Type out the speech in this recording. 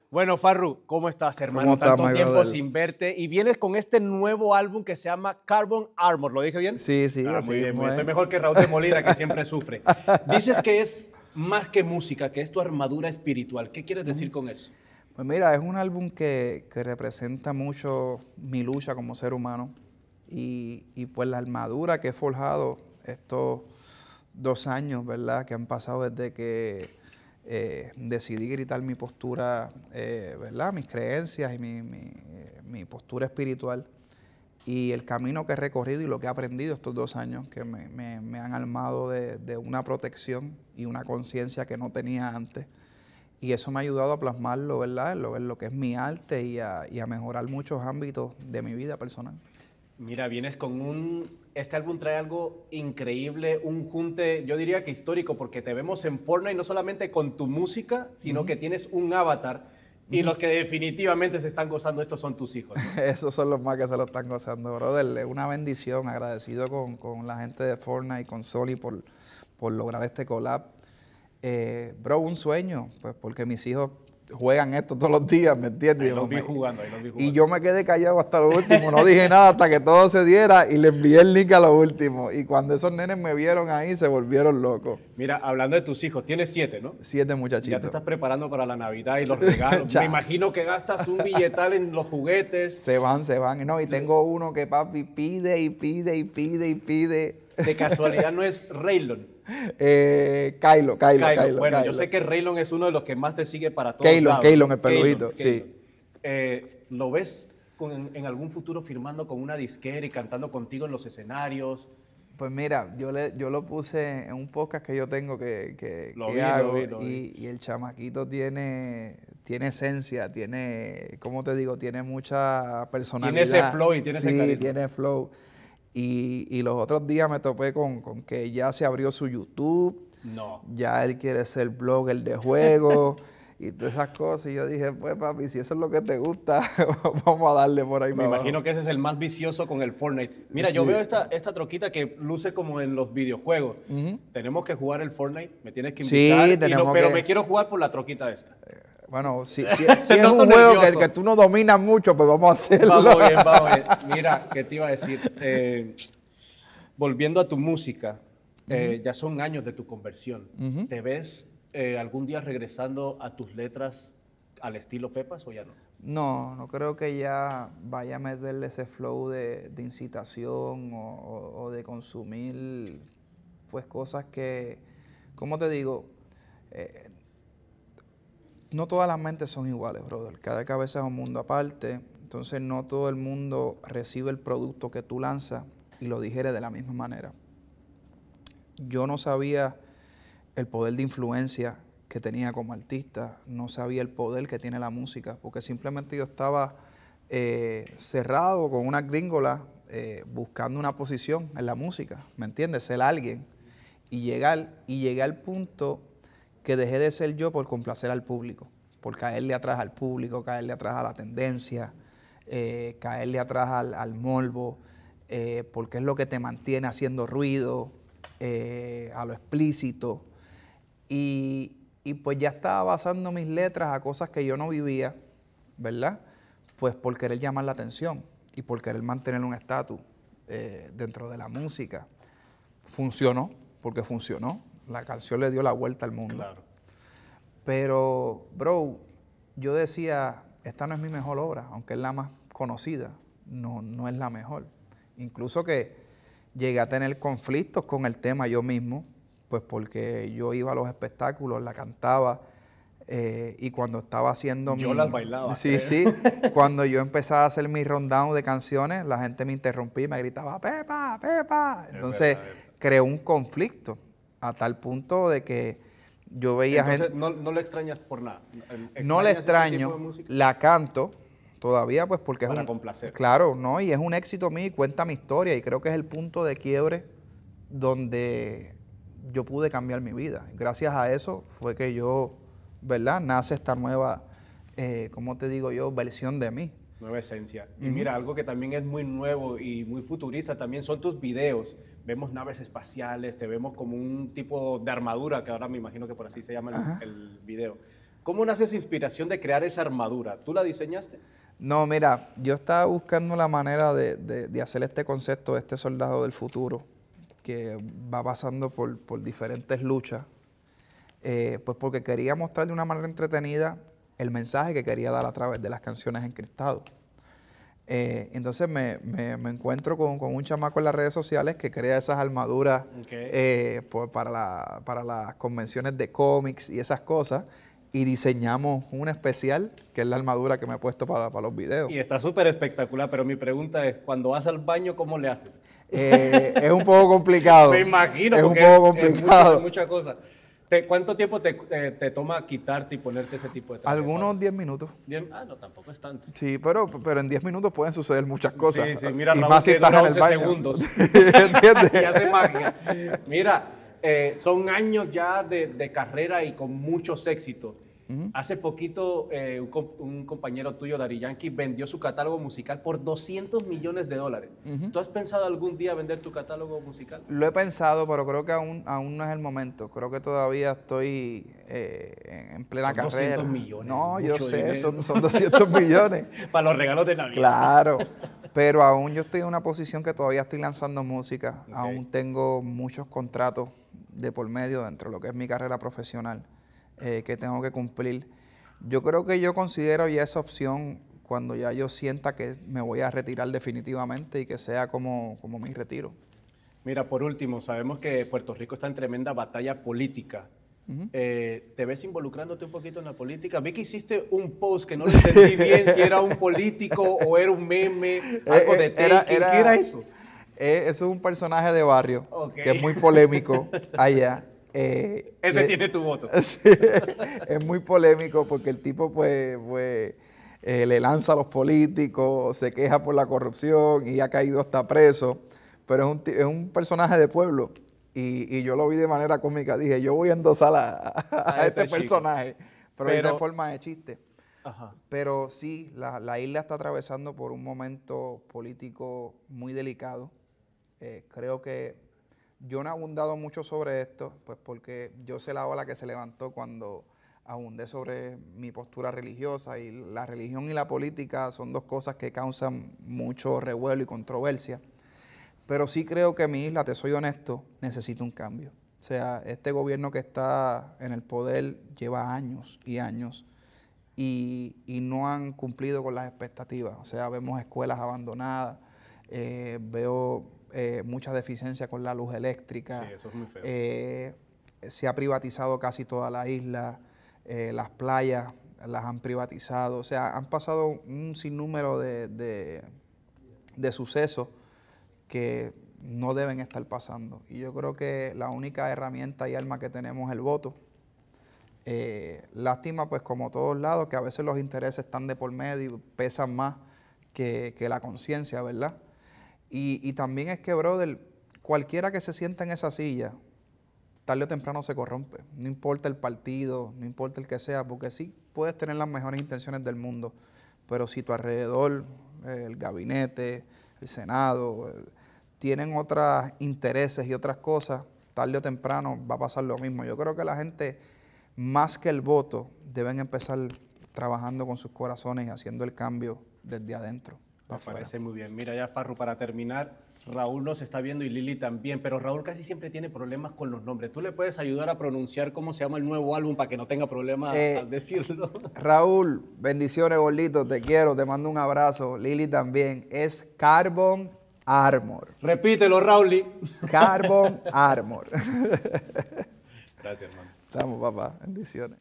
Bueno, Farru, ¿cómo estás, hermano? ¿Cómo estás, Tanto my tiempo brother? sin verte. Y vienes con este nuevo álbum que se llama Carbon Armor. ¿Lo dije bien? Sí, sí, Ah, así muy bien, muy mismo bien. es. Estoy mejor que Raúl de Molina, que siempre sufre. Dices que es más que música, que es tu armadura espiritual. ¿Qué quieres decir con eso? Pues mira, es un álbum que representa mucho mi lucha como ser humano y pues la armadura que he forjado estos 2 años, ¿verdad? Que han pasado desde que decidí gritar mi postura, ¿verdad? Mis creencias y mi postura espiritual y el camino que he recorrido y lo que he aprendido estos 2 años que me han armado de una protección y una conciencia que no tenía antes. Y eso me ha ayudado a plasmarlo, ¿verdad? En lo que es mi arte y a mejorar muchos ámbitos de mi vida personal. Mira, vienes con Este álbum trae algo increíble, un junte, yo diría que histórico, porque te vemos en Fortnite no solamente con tu música, sino que tienes un avatar. Y los que definitivamente se están gozando estos son tus hijos, ¿no? Esos son los más que se lo están gozando, brother. Es una bendición, agradecido con la gente de Fortnite y con Sony por lograr este collab. Bro, un sueño, pues porque mis hijos juegan esto todos los días, ¿me entiendes? Ahí los vi jugando, ahí los vi jugando. Y yo me quedé callado hasta lo último, no dije nada hasta que todo se diera y le envié el link a lo último. Y cuando esos nenes me vieron ahí, se volvieron locos. Mira, hablando de tus hijos, tienes 7, ¿no? 7 Ya muchachitos. te estás preparando para la Navidad y los regalos. Me imagino que gastas un billetal en los juguetes. Se van. No, y tengo uno que papi pide y pide y pide y pide. De casualidad no es Raylon. Kylo. Bueno, yo sé que Raylon es uno de los que más te sigue para todos lados. Keylon, el peludito, sí. ¿Lo ves en algún futuro firmando con una disquera y cantando contigo en los escenarios? Pues mira, yo lo puse en un podcast que yo tengo Lo hago vi. y el chamaquito tiene esencia, ¿cómo te digo? Tiene mucha personalidad. Tiene ese flow y tiene ese carisma. Sí, tiene flow. Y los otros días me topé con que ya se abrió su YouTube. No. Ya él quiere ser blogger de juegos y todas esas cosas. Y yo dije, pues papi, si eso es lo que te gusta, vamos a darle por ahí. Me imagino que ese es el más vicioso con el Fortnite. Mira, yo veo esta troquita que luce como en los videojuegos. Tenemos que jugar el Fortnite, me tienes que invitar. Sí, pero me quiero jugar por la troquita esta. Bueno, si es un juego que tú no dominas mucho, pues vamos a hacerlo. Vamos bien. Mira, ¿qué te iba a decir? Volviendo a tu música, ya son años de tu conversión. ¿Te ves algún día regresando a tus letras al estilo Pepas o ya no? No creo que ya vaya a meterle ese flow de incitación o de consumir pues cosas que, ¿cómo te digo? No todas las mentes son iguales, brother. Cada cabeza es un mundo aparte. Entonces no todo el mundo recibe el producto que tú lanzas y lo digiere de la misma manera. Yo no sabía el poder de influencia que tenía como artista, no sabía el poder que tiene la música, porque simplemente yo estaba cerrado con una gringola buscando una posición en la música, ¿me entiendes? Ser alguien y llegué al punto que dejé de ser yo por complacer al público, por caerle atrás al público, caerle atrás a la tendencia, caerle atrás al morbo, porque es lo que te mantiene haciendo ruido, a lo explícito. Y pues ya estaba basando mis letras a cosas que yo no vivía, ¿verdad? Pues por querer llamar la atención y por querer mantener un estatus dentro de la música. Funcionó, porque funcionó. La canción le dio la vuelta al mundo. Claro. Pero, bro, yo decía, esta no es mi mejor obra, aunque es la más conocida, no es la mejor. Incluso que llegué a tener conflictos con el tema yo mismo, pues porque yo iba a los espectáculos, la cantaba, y cuando estaba haciendo Yo las bailaba. Sí, cuando yo empezaba a hacer mi rundown de canciones, la gente me interrumpía y me gritaba, Pepa, Pepa. Entonces, creó un conflicto a tal punto de que yo veía Entonces, gente... no lo extrañas por nada. No la extraño, la canto todavía pues porque es para complacer. Claro, ¿no? Y es un éxito mío y cuenta mi historia y creo que es el punto de quiebre donde yo pude cambiar mi vida. Gracias a eso fue que yo, ¿verdad? Nace esta nueva, ¿cómo te digo yo? Versión de mí. Nueva esencia. Y mira, algo que también es muy nuevo y muy futurista también son tus videos. Vemos naves espaciales, te vemos como un tipo de armadura, que ahora me imagino que por así se llama el video. ¿Cómo nace esa inspiración de crear esa armadura? ¿Tú la diseñaste? No, mira, yo estaba buscando la manera de hacer este concepto de este soldado del futuro que va pasando por diferentes luchas, pues porque quería mostrar de una manera entretenida el mensaje que quería dar a través de las canciones Encristado. Entonces me encuentro con un chamaco en las redes sociales que crea esas armaduras para las convenciones de cómics y esas cosas, y diseñamos una especial que es la armadura que me he puesto para los videos. Y está súper espectacular, pero mi pregunta es, cuando vas al baño, ¿cómo le haces? Es un poco complicado. Me imagino, es un porque poco complicado. es mucha cosa. ¿Cuánto tiempo te toma quitarte y ponerte ese tipo de traje? Algunos 10 minutos. No, tampoco es tanto. Sí, pero en 10 minutos pueden suceder muchas cosas. Sí, mira, y Raúl, más si que estás dura en el 11 baño. segundos. ¿Entiendes? Y hace magia. Mira, son años ya de carrera y con muchos éxitos. Hace poquito un compañero tuyo, Daddy Yankee, vendió su catálogo musical por $200 millones. ¿Tú has pensado algún día vender tu catálogo musical? Lo he pensado, pero creo que aún no es el momento. Creo que todavía estoy en plena carrera. 200 millones. No, yo sé, dinero. son 200 millones. Para los regalos de Navidad. Claro, pero aún yo estoy en una posición que todavía estoy lanzando música. Okay. Aún tengo muchos contratos de por medio dentro de lo que es mi carrera profesional. Que tengo que cumplir. Yo creo que yo considero ya esa opción cuando ya yo sienta que me voy a retirar definitivamente y que sea como mi retiro. Mira, por último, sabemos que Puerto Rico está en tremenda batalla política. ¿Te ves involucrándote un poquito en la política? Vi que hiciste un post que no lo entendí bien si era un político o era un meme, algo de Taking. ¿Qué era eso? Eso es un personaje de barrio que es muy polémico allá. Ese tiene tu voto. Sí, es muy polémico porque el tipo le lanza a los políticos, se queja por la corrupción y ha caído hasta preso, pero es un personaje de pueblo y yo lo vi de manera cómica. Dije, yo voy a endosar a este personaje, pero esa forma de chiste. Ajá. Pero sí, la isla está atravesando por un momento político muy delicado. Creo que yo no he abundado mucho sobre esto, pues porque yo sé la ola que se levantó cuando abundé sobre mi postura religiosa, y la religión y la política son dos cosas que causan mucho revuelo y controversia. Pero sí creo que mi isla, te soy honesto, necesita un cambio. O sea, este gobierno que está en el poder lleva años y años y no han cumplido con las expectativas. O sea, vemos escuelas abandonadas, veo mucha deficiencia con la luz eléctrica. Sí, eso es muy feo. Se ha privatizado casi toda la isla, las playas las han privatizado. O sea, han pasado un sinnúmero de sucesos que no deben estar pasando. Y yo creo que la única herramienta y arma que tenemos es el voto. Lástima, pues como todos lados, que a veces los intereses están de por medio y pesan más que la conciencia, ¿verdad? Y también es que, brother, cualquiera que se sienta en esa silla, tarde o temprano se corrompe. No importa el partido, no importa el que sea, porque sí puedes tener las mejores intenciones del mundo, pero si tu alrededor, el gabinete, el Senado, tienen otros intereses y otras cosas, tarde o temprano va a pasar lo mismo. Yo creo que la gente, más que el voto, deben empezar trabajando con sus corazones y haciendo el cambio desde adentro. Me parece muy bien. Mira ya, Farru, para terminar, Raúl nos está viendo y Lili también, pero Raúl casi siempre tiene problemas con los nombres. ¿Tú le puedes ayudar a pronunciar cómo se llama el nuevo álbum para que no tenga problemas al decirlo? Raúl, bendiciones, gordito, te quiero, te mando un abrazo. Lili también. Es Carbon Armor. Repítelo, Raúl. Carbon Armor. Gracias, hermano. Estamos, papá. Bendiciones.